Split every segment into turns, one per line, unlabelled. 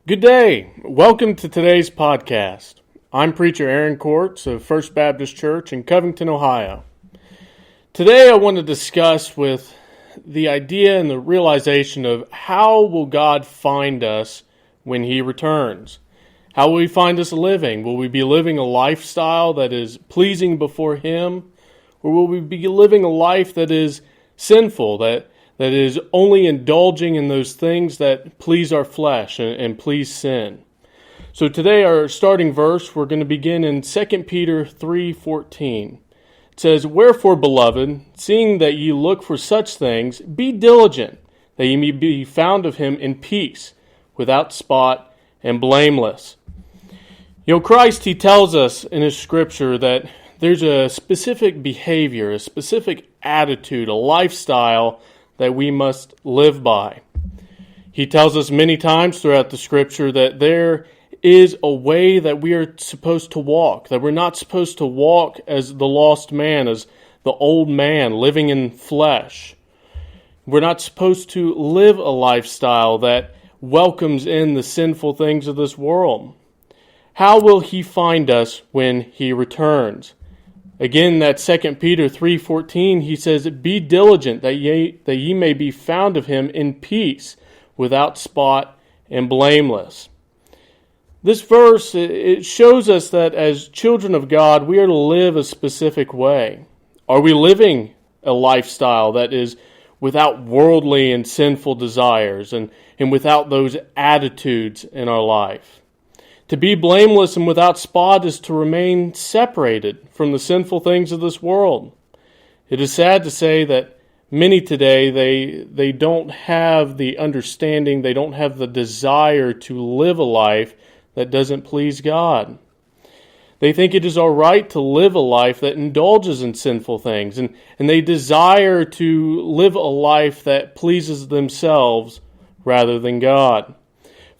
Good day. Welcome to today's podcast. I'm Preacher Aaron Courts of First Baptist Church in Covington, Ohio. Today I want to discuss with the idea and the realization of how will God find us when He returns? How will He find us living? Will we be living a lifestyle that is pleasing before Him? Or will we be living a life that is sinful, that is only indulging in those things that please our flesh and please sin? So today our starting verse, we're going to begin in 2 Peter 3:14. It says, "Wherefore, beloved, seeing that ye look for such things, be diligent, that ye may be found of Him in peace, without spot and blameless." Christ, He tells us in His Scripture that there's a specific behavior, a specific attitude, a lifestyle that we must live by. He tells us many times throughout the Scripture that there is a way that we are supposed to walk, that we're not supposed to walk as the lost man, as the old man living in flesh. We're not supposed to live a lifestyle that welcomes in the sinful things of this world. How will He find us when He returns? Again, that 2 Peter 3:14, he says, "Be diligent that ye may be found of Him in peace, without spot and blameless." This verse, it shows us that as children of God, we are to live a specific way. Are we living a lifestyle that is without worldly and sinful desires and without those attitudes in our life? To be blameless and without spot is to remain separated from the sinful things of this world. It is sad to say that many today, they don't have the understanding, they don't have the desire to live a life that doesn't please God. They think it is all right to live a life that indulges in sinful things, and they desire to live a life that pleases themselves rather than God.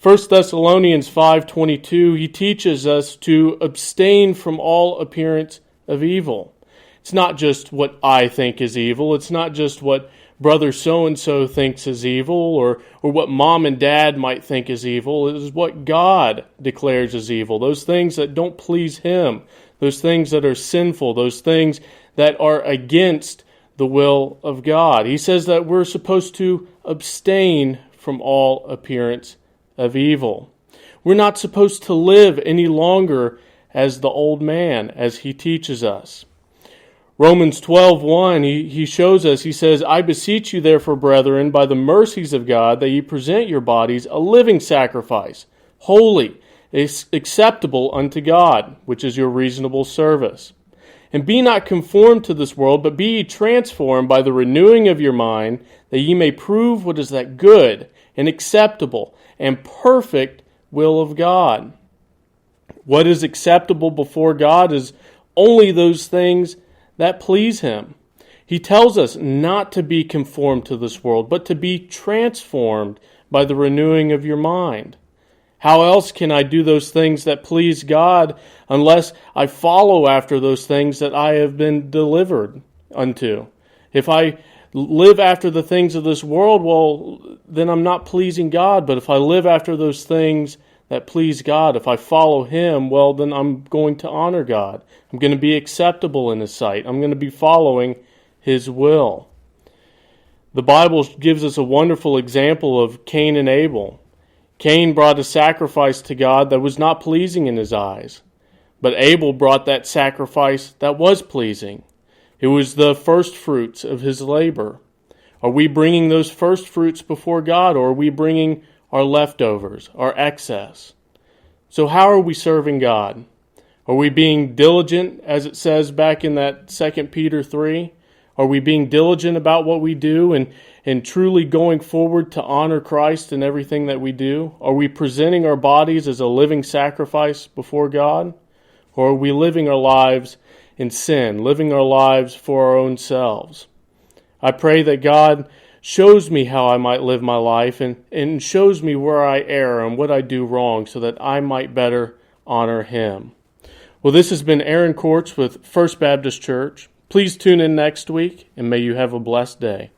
1 Thessalonians 5:22, he teaches us to abstain from all appearance of evil. It's not just what I think is evil. It's not just what brother so-and-so thinks is evil or what mom and dad might think is evil. It is what God declares as evil. Those things that don't please Him. Those things that are sinful. Those things that are against the will of God. He says that we're supposed to abstain from all appearance of evil. We're not supposed to live any longer as the old man, as He teaches us. Romans 12:1, he shows us, he says, "I beseech you therefore, brethren, by the mercies of God, that ye present your bodies a living sacrifice, holy, acceptable unto God, which is your reasonable service. And be not conformed to this world, but be ye transformed by the renewing of your mind, that ye may prove what is that good and acceptable and perfect will of God." What is acceptable before God is only those things that please Him. He tells us not to be conformed to this world, but to be transformed by the renewing of your mind. How else can I do those things that please God unless I follow after those things that I have been delivered unto? If I live after the things of this world, well, then I'm not pleasing God. But if I live after those things that please God, if I follow Him, well, then I'm going to honor God. I'm going to be acceptable in His sight. I'm going to be following His will. The Bible gives us a wonderful example of Cain and Abel. Cain brought a sacrifice to God that was not pleasing in his eyes, but Abel brought that sacrifice that was pleasing. It was the first fruits of his labor. Are we bringing those first fruits before God, or are we bringing our leftovers, our excess? So how are we serving God? Are we being diligent, as it says back in that 2 Peter 3? Are we being diligent about what we do and truly going forward to honor Christ in everything that we do? Are we presenting our bodies as a living sacrifice before God? Or are we living our lives in sin, living our lives for our own selves? I pray that God shows me how I might live my life and shows me where I err and what I do wrong so that I might better honor Him. Well, this has been Aaron Courts with First Baptist Church. Please tune in next week, and may you have a blessed day.